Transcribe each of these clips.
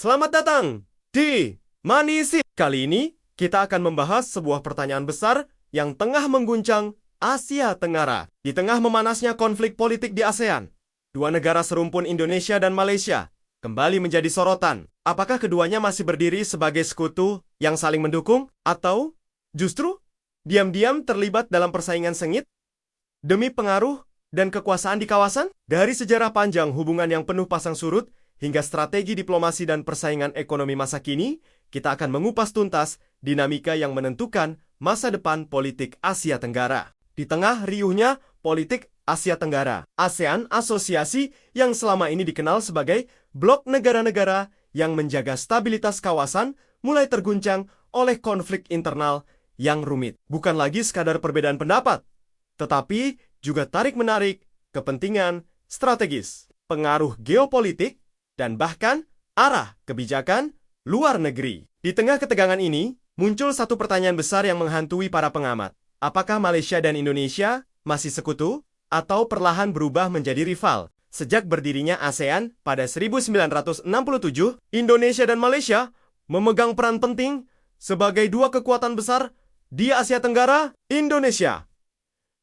Selamat datang di Manisi. Kali ini kita akan membahas sebuah pertanyaan besar yang tengah mengguncang Asia Tenggara. Di tengah memanasnya konflik politik di ASEAN, dua negara serumpun Indonesia dan Malaysia kembali menjadi sorotan. Apakah keduanya masih berdiri sebagai sekutu yang saling mendukung atau justru diam-diam terlibat dalam persaingan sengit demi pengaruh dan kekuasaan di kawasan? Dari sejarah panjang hubungan yang penuh pasang surut hingga strategi diplomasi dan persaingan ekonomi masa kini, kita akan mengupas tuntas dinamika yang menentukan masa depan politik Asia Tenggara. Di tengah riuhnya politik Asia Tenggara, ASEAN, asosiasi yang selama ini dikenal sebagai blok negara-negara yang menjaga stabilitas kawasan, mulai terguncang oleh konflik internal yang rumit. Bukan lagi sekadar perbedaan pendapat, tetapi juga tarik-menarik kepentingan strategis, pengaruh geopolitik, dan bahkan arah kebijakan luar negeri. Di tengah ketegangan ini, muncul satu pertanyaan besar yang menghantui para pengamat. Apakah Malaysia dan Indonesia masih sekutu atau perlahan berubah menjadi rival? Sejak berdirinya ASEAN pada 1967, Indonesia dan Malaysia memegang peran penting sebagai dua kekuatan besar di Asia Tenggara. Indonesia,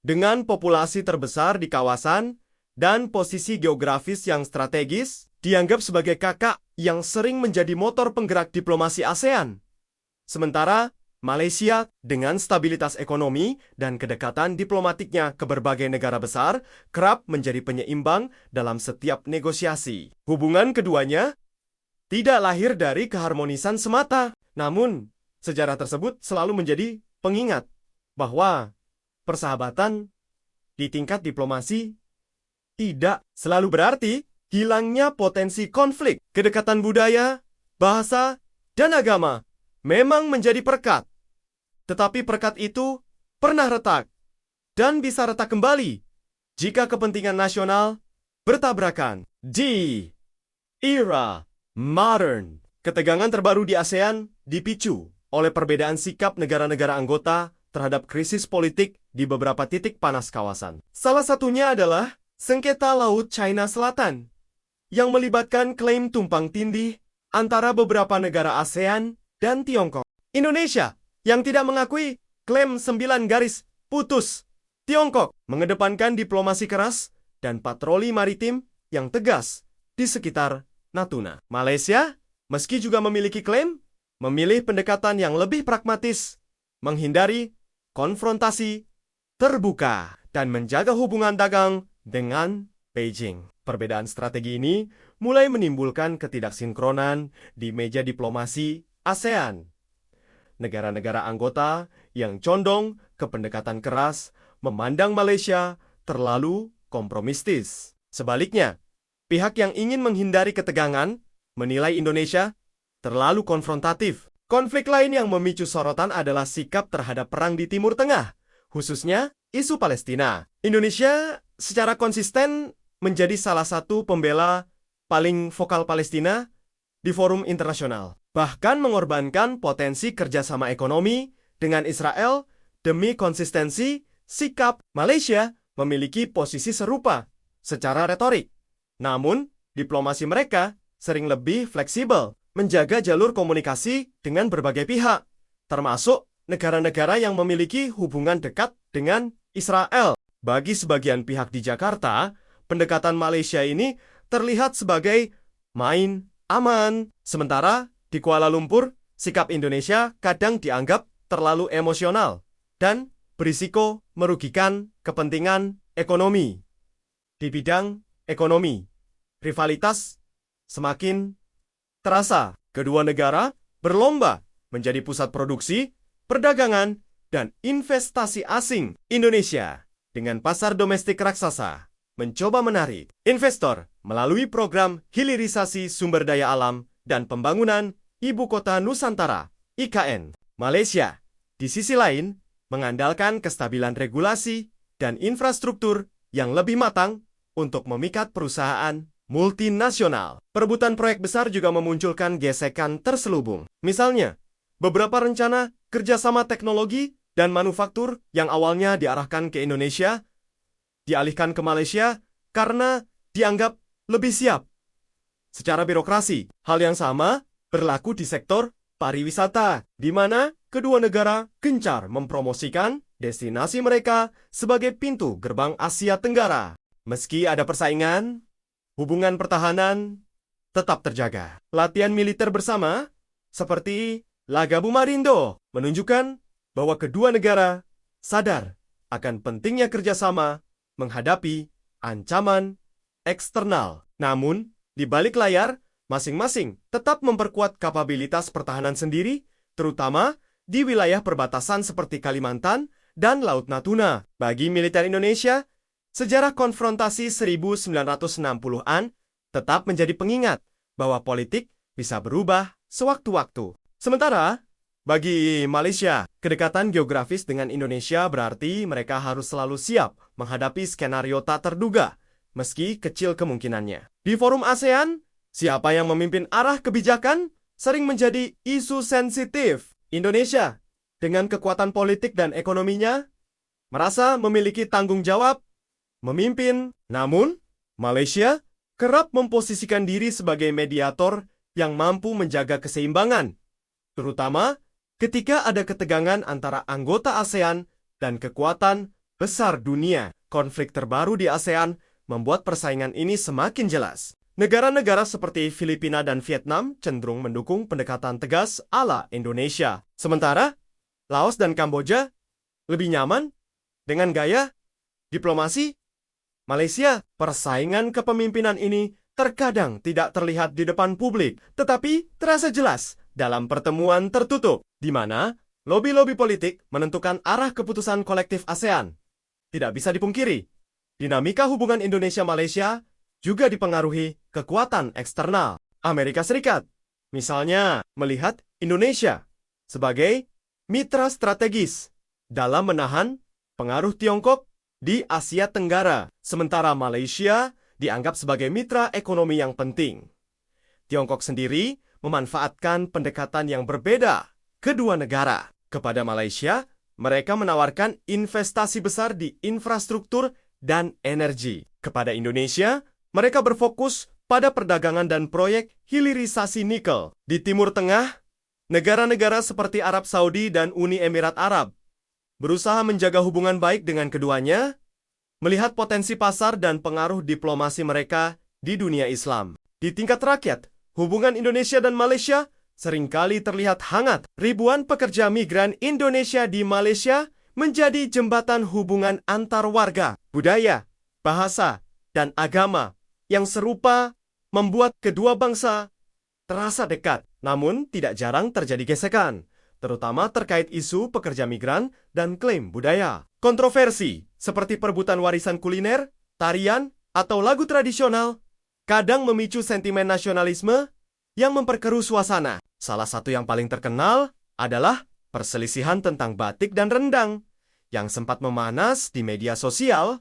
dengan populasi terbesar di kawasan dan posisi geografis yang strategis, dianggap sebagai kakak yang sering menjadi motor penggerak diplomasi ASEAN. Sementara Malaysia dengan stabilitas ekonomi dan kedekatan diplomatiknya ke berbagai negara besar kerap menjadi penyeimbang dalam setiap negosiasi. Hubungan keduanya tidak lahir dari keharmonisan semata, namun sejarah tersebut selalu menjadi pengingat bahwa persahabatan di tingkat diplomasi tidak selalu berarti hilangnya potensi konflik. Kedekatan budaya, bahasa, dan agama memang menjadi perekat. Tetapi perekat itu pernah retak dan bisa retak kembali jika kepentingan nasional bertabrakan. Di era modern, ketegangan terbaru di ASEAN dipicu oleh perbedaan sikap negara-negara anggota terhadap krisis politik di beberapa titik panas kawasan. Salah satunya adalah sengketa Laut China Selatan yang melibatkan klaim tumpang tindih antara beberapa negara ASEAN dan Tiongkok. Indonesia yang tidak mengakui klaim 9 garis putus Tiongkok mengedepankan diplomasi keras dan patroli maritim yang tegas di sekitar Natuna. Malaysia, meski juga memiliki klaim, memilih pendekatan yang lebih pragmatis, menghindari konfrontasi terbuka, dan menjaga hubungan dagang dengan Beijing. Perbedaan strategi ini mulai menimbulkan ketidaksinkronan di meja diplomasi ASEAN. Negara-negara anggota yang condong ke pendekatan keras memandang Malaysia terlalu kompromistis. Sebaliknya, pihak yang ingin menghindari ketegangan menilai Indonesia terlalu konfrontatif. Konflik lain yang memicu sorotan adalah sikap terhadap perang di Timur Tengah, khususnya isu Palestina. Indonesia secara konsisten menjadi salah satu pembela paling vokal Palestina di forum internasional. Bahkan mengorbankan potensi kerjasama ekonomi dengan Israel demi konsistensi sikap. Malaysia memiliki posisi serupa secara retorik. Namun, diplomasi mereka sering lebih fleksibel, menjaga jalur komunikasi dengan berbagai pihak, termasuk negara-negara yang memiliki hubungan dekat dengan Israel. Bagi sebagian pihak di Jakarta, pendekatan Malaysia ini terlihat sebagai main aman. Sementara di Kuala Lumpur, sikap Indonesia kadang dianggap terlalu emosional dan berisiko merugikan kepentingan ekonomi. Di bidang ekonomi, rivalitas semakin terasa. Kedua negara berlomba menjadi pusat produksi, perdagangan, dan investasi asing. Indonesia dengan pasar domestik raksasa mencoba menarik investor melalui program hilirisasi sumber daya alam dan pembangunan Ibu Kota Nusantara (IKN). Malaysia, di sisi lain, mengandalkan kestabilan regulasi dan infrastruktur yang lebih matang untuk memikat perusahaan multinasional. Perebutan proyek besar juga memunculkan gesekan terselubung. Misalnya, beberapa rencana kerjasama teknologi dan manufaktur yang awalnya diarahkan ke Indonesia dialihkan ke Malaysia karena dianggap lebih siap secara birokrasi. Hal yang sama berlaku di sektor pariwisata, di mana kedua negara gencar mempromosikan destinasi mereka sebagai pintu gerbang Asia Tenggara. Meski ada persaingan, hubungan pertahanan tetap terjaga. Latihan militer bersama, seperti Laga Bumarindo, menunjukkan bahwa kedua negara sadar akan pentingnya kerjasama menghadapi ancaman eksternal. Namun, di balik layar, masing-masing tetap memperkuat kapabilitas pertahanan sendiri, terutama di wilayah perbatasan seperti Kalimantan dan Laut Natuna. Bagi militer Indonesia, sejarah konfrontasi 1960-an tetap menjadi pengingat bahwa politik bisa berubah sewaktu-waktu. Sementara, bagi Malaysia, kedekatan geografis dengan Indonesia berarti mereka harus selalu siap menghadapi skenario tak terduga, meski kecil kemungkinannya. Di forum ASEAN, siapa yang memimpin arah kebijakan sering menjadi isu sensitif. Indonesia, dengan kekuatan politik dan ekonominya, merasa memiliki tanggung jawab memimpin. Namun, Malaysia kerap memposisikan diri sebagai mediator yang mampu menjaga keseimbangan, terutama ketika ada ketegangan antara anggota ASEAN dan kekuatan besar dunia. Konflik terbaru di ASEAN membuat persaingan ini semakin jelas. Negara-negara seperti Filipina dan Vietnam cenderung mendukung pendekatan tegas ala Indonesia. Sementara, Laos dan Kamboja lebih nyaman dengan gaya diplomasi Malaysia. Persaingan kepemimpinan ini terkadang tidak terlihat di depan publik, tetapi terasa jelas dalam pertemuan tertutup, di mana lobi-lobi politik menentukan arah keputusan kolektif ASEAN. Tidak bisa dipungkiri, dinamika hubungan Indonesia-Malaysia juga dipengaruhi kekuatan eksternal. Amerika Serikat, misalnya, melihat Indonesia sebagai mitra strategis dalam menahan pengaruh Tiongkok di Asia Tenggara, sementara Malaysia dianggap sebagai mitra ekonomi yang penting. Tiongkok sendiri memanfaatkan pendekatan yang berbeda kedua negara. Kepada Malaysia, mereka menawarkan investasi besar di infrastruktur dan energi. Kepada Indonesia, mereka berfokus pada perdagangan dan proyek hilirisasi nikel. Di Timur Tengah, negara-negara seperti Arab Saudi dan Uni Emirat Arab berusaha menjaga hubungan baik dengan keduanya, melihat potensi pasar dan pengaruh diplomasi mereka di dunia Islam. Di tingkat rakyat, hubungan Indonesia dan Malaysia seringkali terlihat hangat. Ribuan pekerja migran Indonesia di Malaysia menjadi jembatan hubungan antar warga, budaya, bahasa, dan agama yang serupa membuat kedua bangsa terasa dekat. Namun, tidak jarang terjadi gesekan, terutama terkait isu pekerja migran dan klaim budaya. Kontroversi seperti perebutan warisan kuliner, tarian, atau lagu tradisional kadang memicu sentimen nasionalisme yang memperkeruh suasana. Salah satu yang paling terkenal adalah perselisihan tentang batik dan rendang yang sempat memanas di media sosial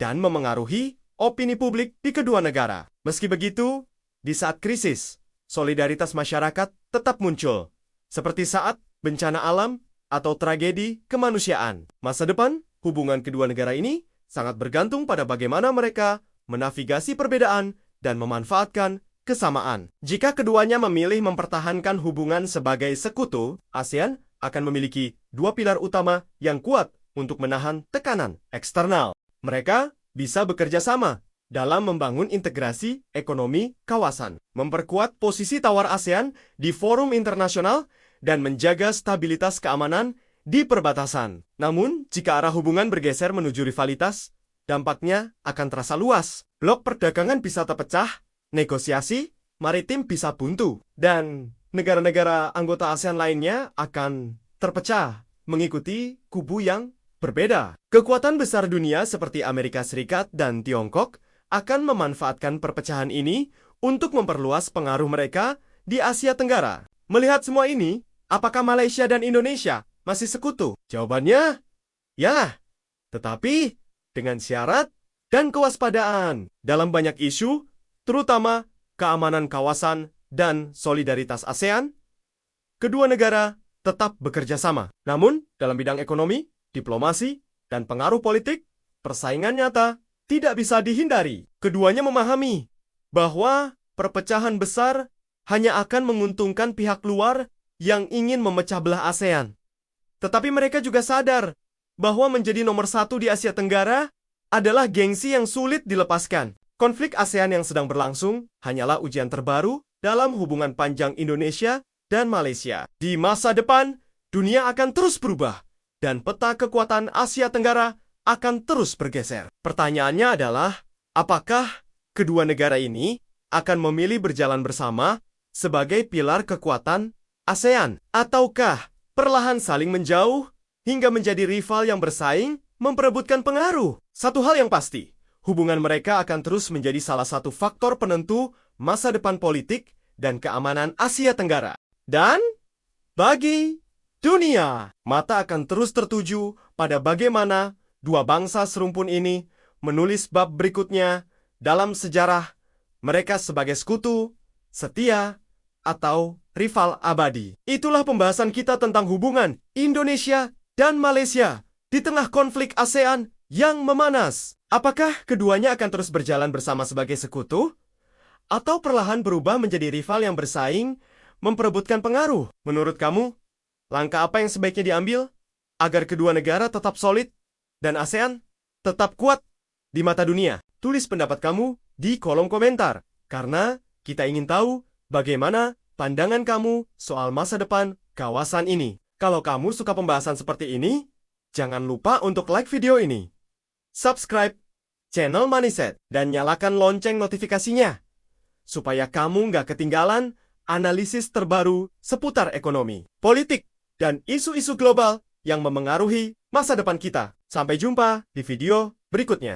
dan memengaruhi opini publik di kedua negara. Meski begitu, di saat krisis, solidaritas masyarakat tetap muncul, seperti saat bencana alam atau tragedi kemanusiaan. Masa depan hubungan kedua negara ini sangat bergantung pada bagaimana mereka menavigasi perbedaan dan memanfaatkan kesamaan. Jika keduanya memilih mempertahankan hubungan sebagai sekutu, ASEAN akan memiliki dua pilar utama yang kuat untuk menahan tekanan eksternal. Mereka bisa bekerja sama dalam membangun integrasi ekonomi kawasan, memperkuat posisi tawar ASEAN di forum internasional, dan menjaga stabilitas keamanan di perbatasan. Namun, jika arah hubungan bergeser menuju rivalitas, dampaknya akan terasa luas. Blok perdagangan bisa terpecah, negosiasi maritim bisa buntu, dan negara-negara anggota ASEAN lainnya akan terpecah mengikuti kubu yang berbeda. Kekuatan besar dunia seperti Amerika Serikat dan Tiongkok akan memanfaatkan perpecahan ini untuk memperluas pengaruh mereka di Asia Tenggara. Melihat semua ini, apakah Malaysia dan Indonesia masih sekutu? Jawabannya, ya. Tetapi dengan syarat dan kewaspadaan dalam banyak isu, terutama keamanan kawasan dan solidaritas ASEAN, kedua negara tetap bekerja sama. Namun, dalam bidang ekonomi, diplomasi, dan pengaruh politik, persaingan nyata tidak bisa dihindari. Keduanya memahami bahwa perpecahan besar hanya akan menguntungkan pihak luar yang ingin memecah belah ASEAN. Tetapi mereka juga sadar bahwa menjadi nomor satu di Asia Tenggara adalah gengsi yang sulit dilepaskan. Konflik ASEAN yang sedang berlangsung hanyalah ujian terbaru dalam hubungan panjang Indonesia dan Malaysia. Di masa depan, dunia akan terus berubah dan peta kekuatan Asia Tenggara akan terus bergeser. Pertanyaannya adalah, apakah kedua negara ini akan memilih berjalan bersama sebagai pilar kekuatan ASEAN? Ataukah perlahan saling menjauh hingga menjadi rival yang bersaing memperebutkan pengaruh? Satu hal yang pasti, hubungan mereka akan terus menjadi salah satu faktor penentu masa depan politik dan keamanan Asia Tenggara. Dan bagi dunia, mata akan terus tertuju pada bagaimana dua bangsa serumpun ini menulis bab berikutnya dalam sejarah mereka sebagai sekutu, setia, atau rival abadi. Itulah pembahasan kita tentang hubungan Indonesia dan Malaysia di tengah konflik ASEAN yang memanas. Apakah keduanya akan terus berjalan bersama sebagai sekutu? Atau perlahan berubah menjadi rival yang bersaing, memperebutkan pengaruh? Menurut kamu, langkah apa yang sebaiknya diambil agar kedua negara tetap solid dan ASEAN tetap kuat di mata dunia? Tulis pendapat kamu di kolom komentar, karena kita ingin tahu bagaimana pandangan kamu soal masa depan kawasan ini. Kalau kamu suka pembahasan seperti ini, jangan lupa untuk like video ini, subscribe channel Moneyset, dan nyalakan lonceng notifikasinya, supaya kamu nggak ketinggalan analisis terbaru seputar ekonomi, politik, dan isu-isu global yang memengaruhi masa depan kita. Sampai jumpa di video berikutnya.